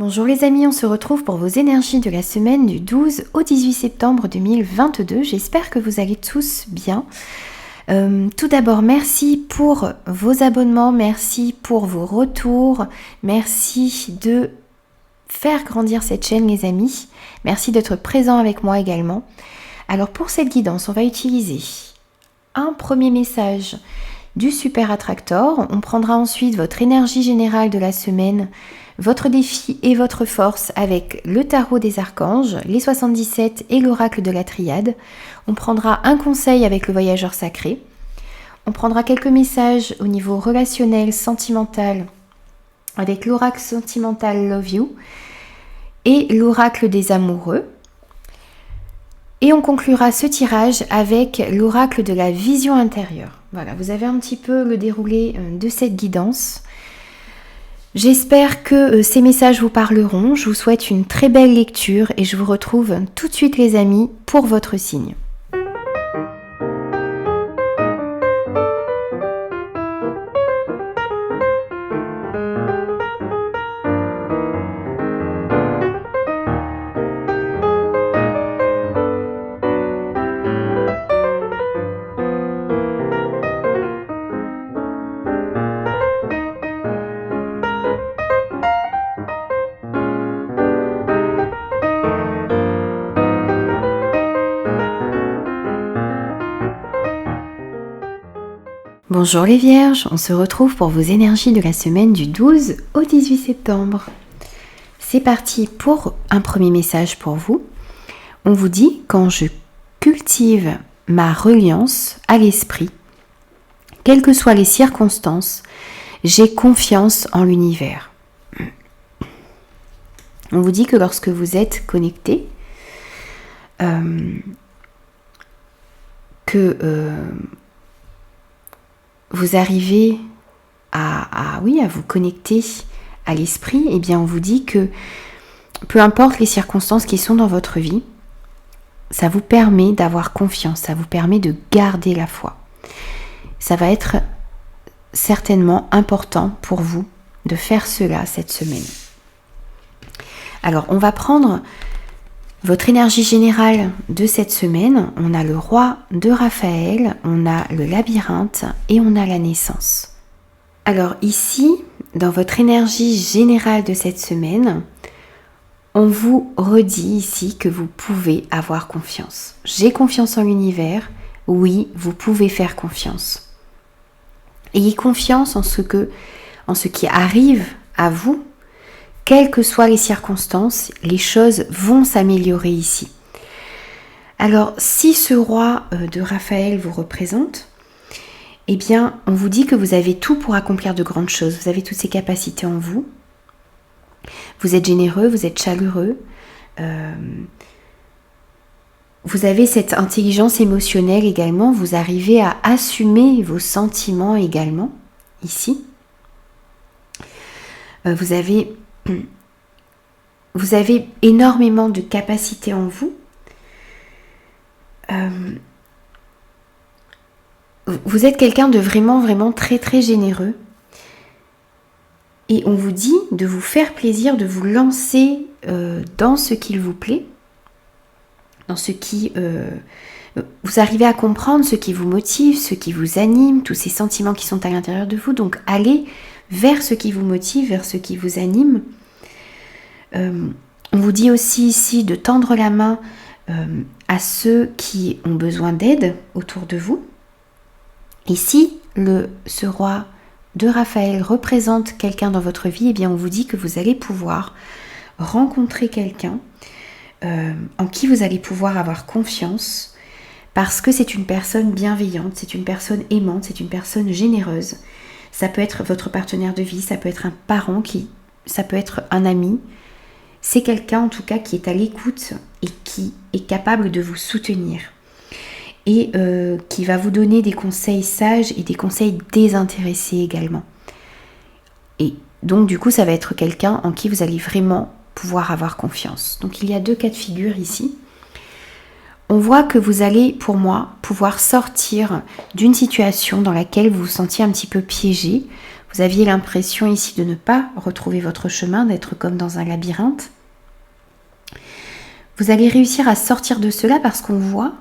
Bonjour les amis, on se retrouve pour vos énergies de la semaine du 12 au 18 septembre 2022. J'espère que vous allez tous bien. Tout d'abord, merci pour vos abonnements, merci pour vos retours, merci de faire grandir cette chaîne les amis. Merci d'être présents avec moi également. Alors pour cette guidance, on va utiliser un premier message du Super Attractor. On prendra ensuite votre énergie générale de la semaine, votre défi et votre force avec le tarot des archanges, les 77 et l'oracle de la triade. On prendra un conseil avec le voyageur sacré. On prendra quelques messages au niveau relationnel, sentimental, avec l'oracle sentimental Love You et l'oracle des amoureux. Et on conclura ce tirage avec l'oracle de la vision intérieure. Voilà, vous avez un petit peu le déroulé de cette guidance. J'espère que ces messages vous parleront. Je vous souhaite une très belle lecture et je vous retrouve tout de suite les amis pour votre signe. Bonjour les vierges, on se retrouve pour vos énergies de la semaine du 12 au 18 septembre. C'est parti pour un premier message pour vous. On vous dit, quand je cultive ma reliance à l'esprit, quelles que soient les circonstances, j'ai confiance en l'univers. On vous dit que lorsque vous êtes connecté, vous arrivez à vous connecter à l'esprit, et bien on vous dit que peu importe les circonstances qui sont dans votre vie, ça vous permet d'avoir confiance, ça vous permet de garder la foi. Ça va être certainement important pour vous de faire cela cette semaine. Alors on va prendre votre énergie générale de cette semaine. On a le roi de Raphaël, on a le labyrinthe et on a la naissance. Alors ici, dans votre énergie générale de cette semaine, on vous redit ici que vous pouvez avoir confiance. J'ai confiance en l'univers, oui, vous pouvez faire confiance. Ayez confiance en ce qui arrive à vous. Quelles que soient les circonstances, les choses vont s'améliorer ici. Alors, si ce roi de Raphaël vous représente, eh bien, on vous dit que vous avez tout pour accomplir de grandes choses. Vous avez toutes ces capacités en vous. Vous êtes généreux, vous êtes chaleureux. Vous avez cette intelligence émotionnelle également. Vous arrivez à assumer vos sentiments également, ici. Vous avez énormément de capacités en vous. Vous êtes quelqu'un de vraiment très très généreux. Et on vous dit de vous faire plaisir, de vous lancer dans ce qu'il vous plaît, dans ce qui... vous arrivez à comprendre ce qui vous motive, ce qui vous anime, tous ces sentiments qui sont à l'intérieur de vous. Donc allez vers ce qui vous motive, vers ce qui vous anime. On vous dit aussi ici de tendre la main à ceux qui ont besoin d'aide autour de vous. Et si ce roi de Raphaël représente quelqu'un dans votre vie, eh bien on vous dit que vous allez pouvoir rencontrer quelqu'un en qui vous allez pouvoir avoir confiance, parce que c'est une personne bienveillante, c'est une personne aimante, c'est une personne généreuse. Ça peut être votre partenaire de vie, ça peut être un parent, ça peut être un ami. C'est quelqu'un en tout cas qui est à l'écoute et qui est capable de vous soutenir. Et qui va vous donner des conseils sages et des conseils désintéressés également. Et donc du coup ça va être quelqu'un en qui vous allez vraiment pouvoir avoir confiance. Donc il y a deux cas de figure ici. On voit que vous allez, pour moi, pouvoir sortir d'une situation dans laquelle vous vous sentiez un petit peu piégé. Vous aviez l'impression ici de ne pas retrouver votre chemin, d'être comme dans un labyrinthe. Vous allez réussir à sortir de cela parce qu'on voit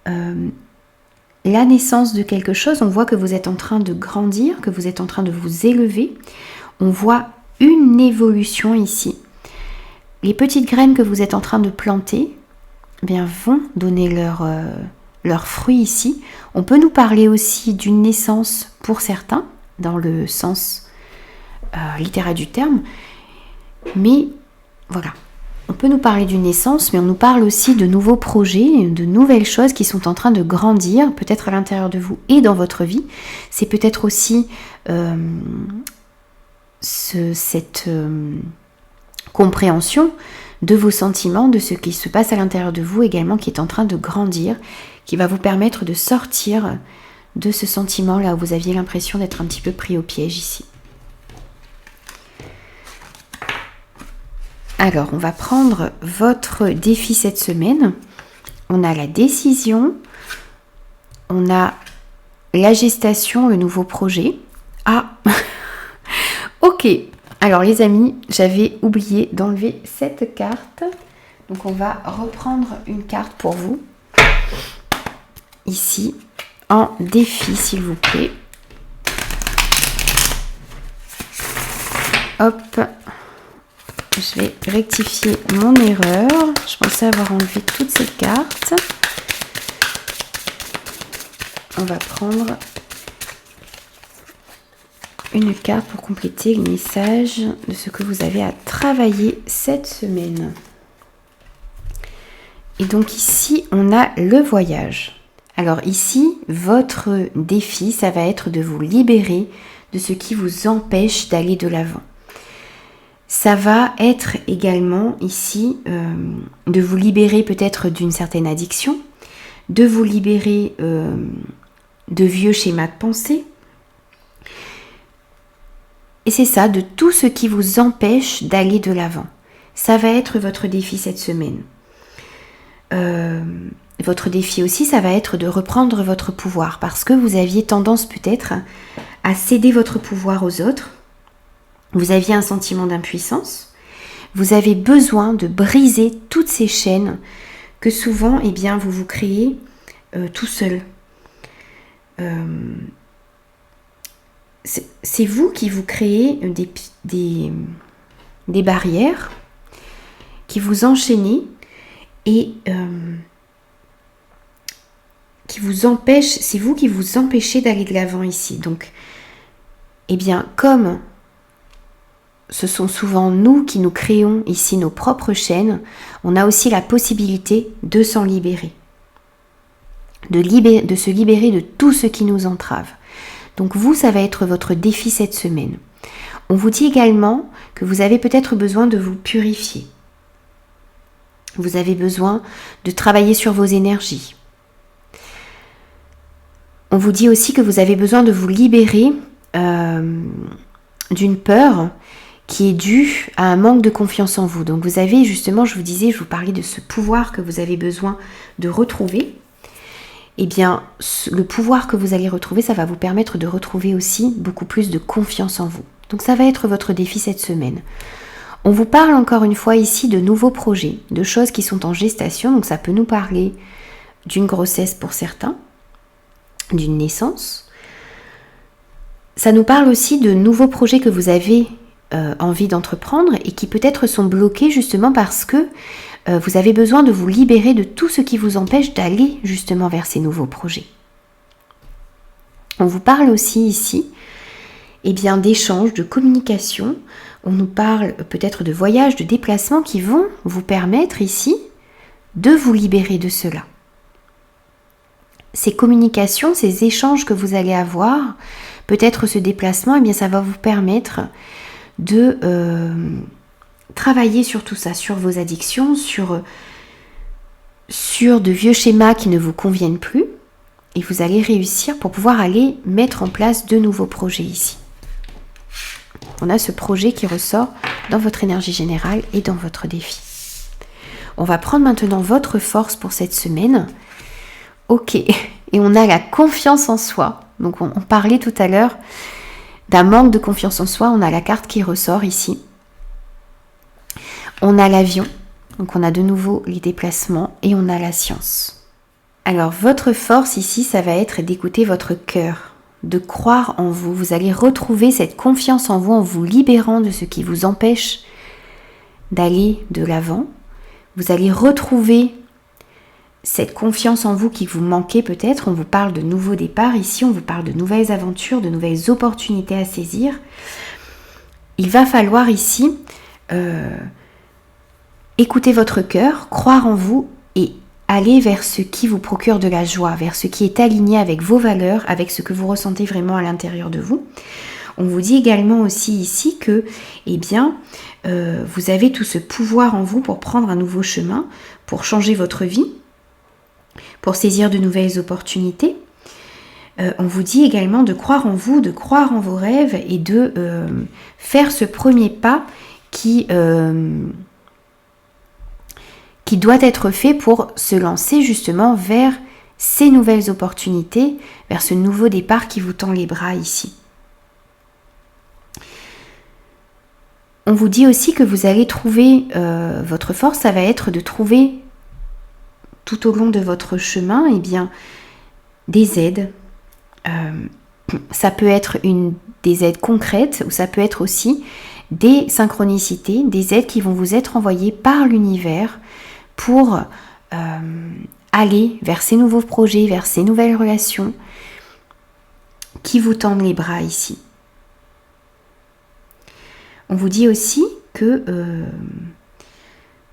la naissance de quelque chose. On voit que vous êtes en train de grandir, que vous êtes en train de vous élever. On voit une évolution ici. Les petites graines que vous êtes en train de planter vont donner leurs fruits ici. On peut nous parler aussi d'une naissance pour certains, dans le sens littéral du terme. Mais voilà. On peut nous parler d'une naissance, mais on nous parle aussi de nouveaux projets, de nouvelles choses qui sont en train de grandir, peut-être à l'intérieur de vous et dans votre vie. C'est peut-être aussi cette compréhension de vos sentiments, de ce qui se passe à l'intérieur de vous également, qui est en train de grandir, qui va vous permettre de sortir de ce sentiment-là où vous aviez l'impression d'être un petit peu pris au piège ici. Alors, on va prendre votre défi cette semaine. On a la décision, on a la gestation, le nouveau projet. Ah, ok. Alors les amis, j'avais oublié d'enlever cette carte. Donc on va reprendre une carte pour vous. Ici, en défi, s'il vous plaît. Hop. Je vais rectifier mon erreur. Je pensais avoir enlevé toutes ces cartes. On va prendre une carte pour compléter le message de ce que vous avez à travailler cette semaine. Et donc ici, on a le voyage. Alors ici, votre défi, ça va être de vous libérer de ce qui vous empêche d'aller de l'avant. Ça va être également ici de vous libérer peut-être d'une certaine addiction, de vous libérer de vieux schémas de pensée. Et c'est ça, de tout ce qui vous empêche d'aller de l'avant. Ça va être votre défi cette semaine. Votre défi aussi, ça va être de reprendre votre pouvoir parce que vous aviez tendance peut-être à céder votre pouvoir aux autres. Vous aviez un sentiment d'impuissance. Vous avez besoin de briser toutes ces chaînes que souvent, eh bien, vous vous créez tout seul. C'est vous qui vous créez des barrières, qui vous enchaînez et qui vous empêchent, c'est vous qui vous empêchez d'aller de l'avant ici. Donc, eh bien, comme ce sont souvent nous qui nous créons ici nos propres chaînes, on a aussi la possibilité de s'en libérer. De se libérer de tout ce qui nous entrave. Donc vous, ça va être votre défi cette semaine. On vous dit également que vous avez peut-être besoin de vous purifier. Vous avez besoin de travailler sur vos énergies. On vous dit aussi que vous avez besoin de vous libérer d'une peur qui est due à un manque de confiance en vous. Donc vous avez justement, je vous parlais de ce pouvoir que vous avez besoin de retrouver. Eh bien, le pouvoir que vous allez retrouver, ça va vous permettre de retrouver aussi beaucoup plus de confiance en vous. Donc ça va être votre défi cette semaine. On vous parle encore une fois ici de nouveaux projets, de choses qui sont en gestation. Donc ça peut nous parler d'une grossesse pour certains, d'une naissance. Ça nous parle aussi de nouveaux projets que vous avez envie d'entreprendre et qui peut-être sont bloqués justement parce que vous avez besoin de vous libérer de tout ce qui vous empêche d'aller justement vers ces nouveaux projets. On vous parle aussi ici d'échanges, de communication. On nous parle peut-être de voyages, de déplacements qui vont vous permettre ici de vous libérer de cela. Ces communications, ces échanges que vous allez avoir, peut-être ce déplacement, ça va vous permettre de travailler sur tout ça, sur vos addictions, sur de vieux schémas qui ne vous conviennent plus, et vous allez réussir pour pouvoir aller mettre en place de nouveaux projets ici. On a ce projet qui ressort dans votre énergie générale et dans votre défi. On va prendre maintenant votre force pour cette semaine. Ok, et on a la confiance en soi. Donc on parlait tout à l'heure d'un manque de confiance en soi, on a la carte qui ressort ici. On a l'avion, donc on a de nouveau les déplacements et on a la science. Alors votre force ici, ça va être d'écouter votre cœur, de croire en vous. Vous allez retrouver cette confiance en vous en vous libérant de ce qui vous empêche d'aller de l'avant. Vous allez retrouver cette confiance en vous qui vous manquait peut-être. On vous parle de nouveaux départs ici, on vous parle de nouvelles aventures, de nouvelles opportunités à saisir. Il va falloir ici écouter votre cœur, croire en vous et aller vers ce qui vous procure de la joie, vers ce qui est aligné avec vos valeurs, avec ce que vous ressentez vraiment à l'intérieur de vous. On vous dit également aussi ici que, eh bien, vous avez tout ce pouvoir en vous pour prendre un nouveau chemin, pour changer votre vie, pour saisir de nouvelles opportunités. On vous dit également de croire en vous, de croire en vos rêves et de faire ce premier pas qui doit être fait pour se lancer justement vers ces nouvelles opportunités, vers ce nouveau départ qui vous tend les bras ici. On vous dit aussi que vous allez trouver, votre force, ça va être de trouver tout au long de votre chemin, eh bien, des aides. Ça peut être des aides concrètes ou ça peut être aussi des synchronicités, des aides qui vont vous être envoyées par l'univers pour aller vers ces nouveaux projets, vers ces nouvelles relations qui vous tendent les bras ici. On vous dit aussi que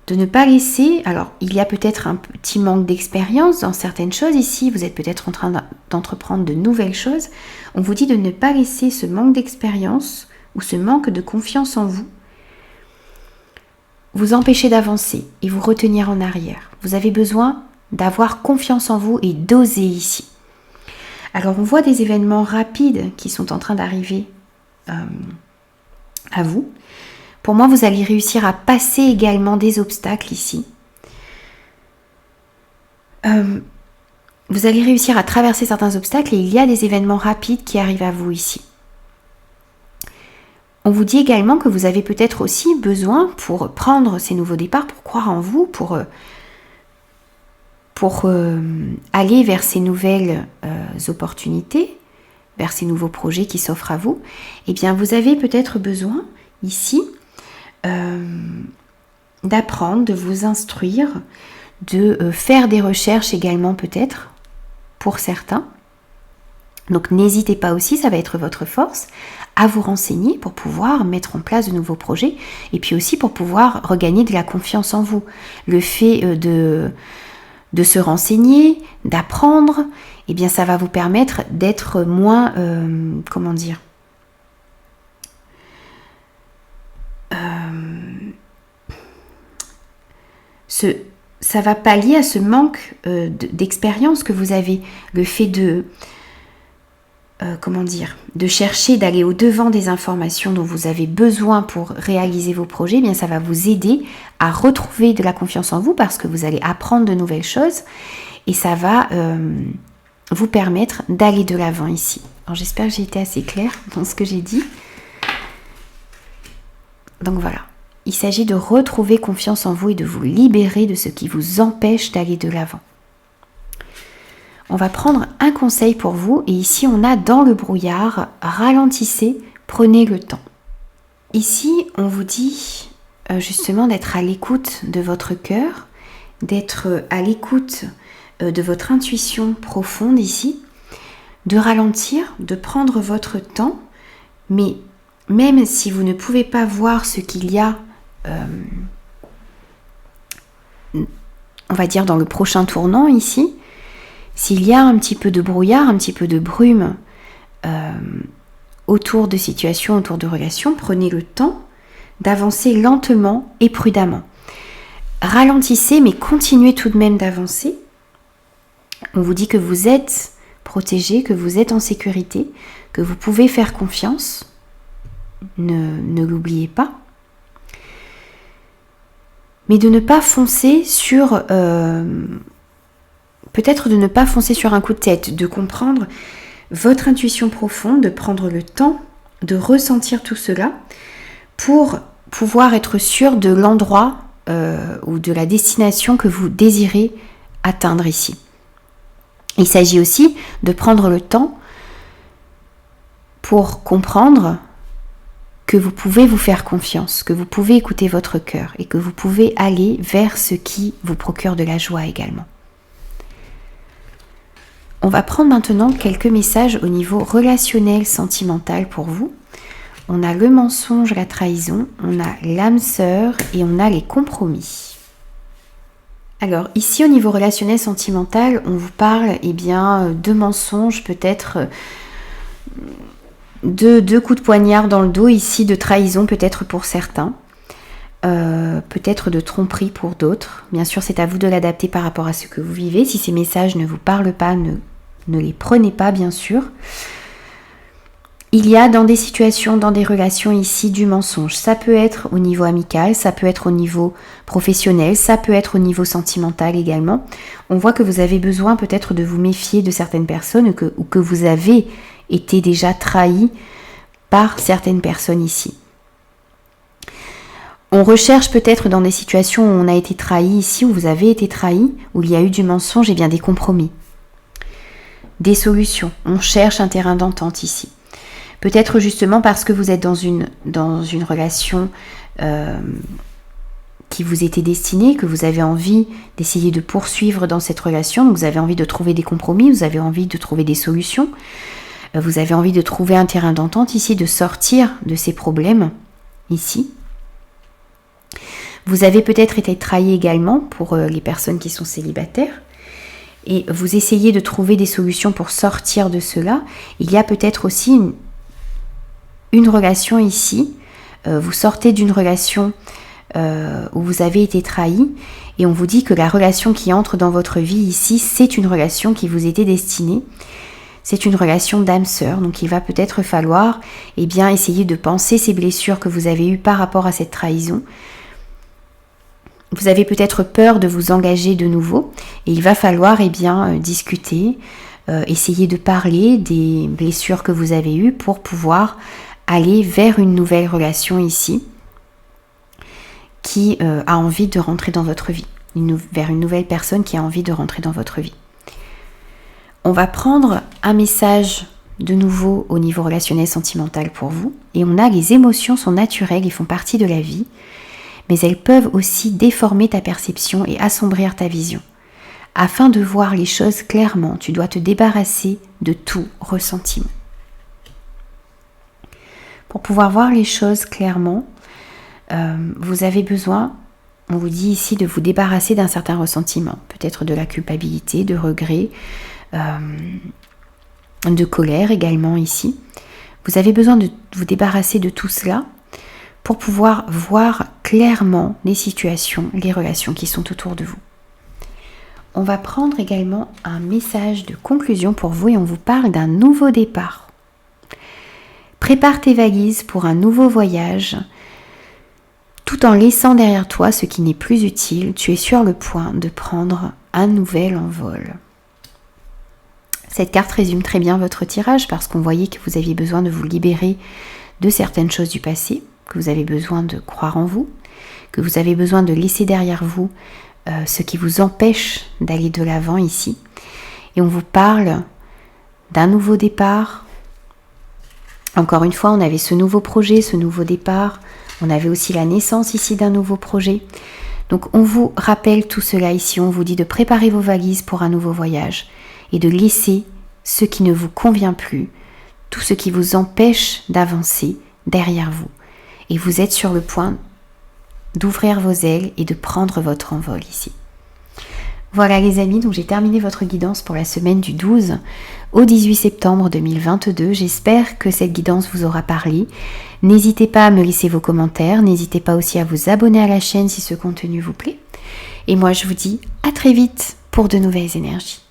de ne pas laisser, alors il y a peut-être un petit manque d'expérience dans certaines choses ici, vous êtes peut-être en train d'entreprendre de nouvelles choses, on vous dit de ne pas laisser ce manque d'expérience ou ce manque de confiance en vous vous empêcher d'avancer et vous retenir en arrière. Vous avez besoin d'avoir confiance en vous et d'oser ici. Alors on voit des événements rapides qui sont en train d'arriver à vous. Pour moi, vous allez réussir à passer également des obstacles ici. Vous allez réussir à traverser certains obstacles et il y a des événements rapides qui arrivent à vous ici. On vous dit également que vous avez peut-être aussi besoin pour prendre ces nouveaux départs, pour croire en vous, pour aller vers ces nouvelles opportunités, vers ces nouveaux projets qui s'offrent à vous. Eh bien, vous avez peut-être besoin ici d'apprendre, de vous instruire, de faire des recherches également peut-être pour certains. Donc n'hésitez pas aussi, ça va être votre force, à vous renseigner pour pouvoir mettre en place de nouveaux projets et puis aussi pour pouvoir regagner de la confiance en vous. Le fait de se renseigner, d'apprendre, eh bien ça va vous permettre d'être moins, ça va pallier à ce manque d'expérience que vous avez. Le fait de chercher, d'aller au-devant des informations dont vous avez besoin pour réaliser vos projets, eh bien ça va vous aider à retrouver de la confiance en vous parce que vous allez apprendre de nouvelles choses et ça va vous permettre d'aller de l'avant ici. Alors j'espère que j'ai été assez claire dans ce que j'ai dit. Donc voilà, il s'agit de retrouver confiance en vous et de vous libérer de ce qui vous empêche d'aller de l'avant. On va prendre un conseil pour vous et ici on a dans le brouillard, ralentissez, prenez le temps. Ici on vous dit justement d'être à l'écoute de votre cœur, d'être à l'écoute de votre intuition profonde ici, de ralentir, de prendre votre temps, mais même si vous ne pouvez pas voir ce qu'il y a, on va dire dans le prochain tournant ici, s'il y a un petit peu de brouillard, un petit peu de brume autour de situations, autour de relations, prenez le temps d'avancer lentement et prudemment. Ralentissez, mais continuez tout de même d'avancer. On vous dit que vous êtes protégé, que vous êtes en sécurité, que vous pouvez faire confiance. Ne l'oubliez pas. Mais de ne pas foncer sur... peut-être de ne pas foncer sur un coup de tête, de comprendre votre intuition profonde, de prendre le temps de ressentir tout cela pour pouvoir être sûr de l'endroit ou de la destination que vous désirez atteindre ici. Il s'agit aussi de prendre le temps pour comprendre que vous pouvez vous faire confiance, que vous pouvez écouter votre cœur et que vous pouvez aller vers ce qui vous procure de la joie également. On va prendre maintenant quelques messages au niveau relationnel, sentimental pour vous. On a le mensonge, la trahison, on a l'âme sœur et on a les compromis. Alors ici au niveau relationnel, sentimental, on vous parle de mensonges, peut-être deux coups de poignard dans le dos ici, de trahison peut-être pour certains, peut-être de tromperie pour d'autres. Bien sûr, c'est à vous de l'adapter par rapport à ce que vous vivez. Si ces messages ne vous parlent pas, ne les prenez pas, bien sûr. Il y a dans des situations, dans des relations ici, du mensonge. Ça peut être au niveau amical, ça peut être au niveau professionnel, ça peut être au niveau sentimental également. On voit que vous avez besoin peut-être de vous méfier de certaines personnes ou que vous avez été déjà trahi par certaines personnes ici. On recherche peut-être dans des situations où on a été trahi ici, où vous avez été trahi, où il y a eu du mensonge, des compromis, des solutions. On cherche un terrain d'entente ici. Peut-être justement parce que vous êtes dans une relation qui vous était destinée, que vous avez envie d'essayer de poursuivre dans cette relation, vous avez envie de trouver des compromis, vous avez envie de trouver des solutions, vous avez envie de trouver un terrain d'entente ici, de sortir de ces problèmes ici. Vous avez peut-être été trahi également pour les personnes qui sont célibataires et vous essayez de trouver des solutions pour sortir de cela. Il y a peut-être aussi une relation ici, vous sortez d'une relation où vous avez été trahi et on vous dit que la relation qui entre dans votre vie ici, c'est une relation qui vous était destinée. C'est une relation d'âme sœur, donc il va peut-être falloir essayer de penser ces blessures que vous avez eues par rapport à cette trahison. Vous avez peut-être peur de vous engager de nouveau et il va falloir discuter, essayer de parler des blessures que vous avez eues pour pouvoir aller vers une nouvelle relation ici qui a envie de rentrer dans votre vie, vers une nouvelle personne qui a envie de rentrer dans votre vie. On va prendre un message de nouveau au niveau relationnel sentimental pour vous et on a les émotions sont naturelles, elles font partie de la vie, mais elles peuvent aussi déformer ta perception et assombrir ta vision. Afin de voir les choses clairement, tu dois te débarrasser de tout ressentiment. Pour pouvoir voir les choses clairement, vous avez besoin, on vous dit ici, de vous débarrasser d'un certain ressentiment, peut-être de la culpabilité, de regret, de colère également ici. Vous avez besoin de vous débarrasser de tout cela pour pouvoir voir clairement les situations, les relations qui sont autour de vous. On va prendre également un message de conclusion pour vous et on vous parle d'un nouveau départ. Prépare tes valises pour un nouveau voyage. Tout en laissant derrière toi ce qui n'est plus utile, tu es sur le point de prendre un nouvel envol. Cette carte résume très bien votre tirage parce qu'on voyait que vous aviez besoin de vous libérer de certaines choses du passé, que vous avez besoin de croire en vous, que vous avez besoin de laisser derrière vous ce qui vous empêche d'aller de l'avant ici. Et on vous parle d'un nouveau départ. Encore une fois, on avait ce nouveau projet, ce nouveau départ. On avait aussi la naissance ici d'un nouveau projet. Donc on vous rappelle tout cela ici. On vous dit de préparer vos valises pour un nouveau voyage et de laisser ce qui ne vous convient plus, tout ce qui vous empêche d'avancer derrière vous. Et vous êtes sur le point d'ouvrir vos ailes et de prendre votre envol ici. Voilà les amis, donc j'ai terminé votre guidance pour la semaine du 12 au 18 septembre 2022. J'espère que cette guidance vous aura parlé. N'hésitez pas à me laisser vos commentaires, n'hésitez pas aussi à vous abonner à la chaîne si ce contenu vous plaît. Et moi je vous dis à très vite pour de nouvelles énergies.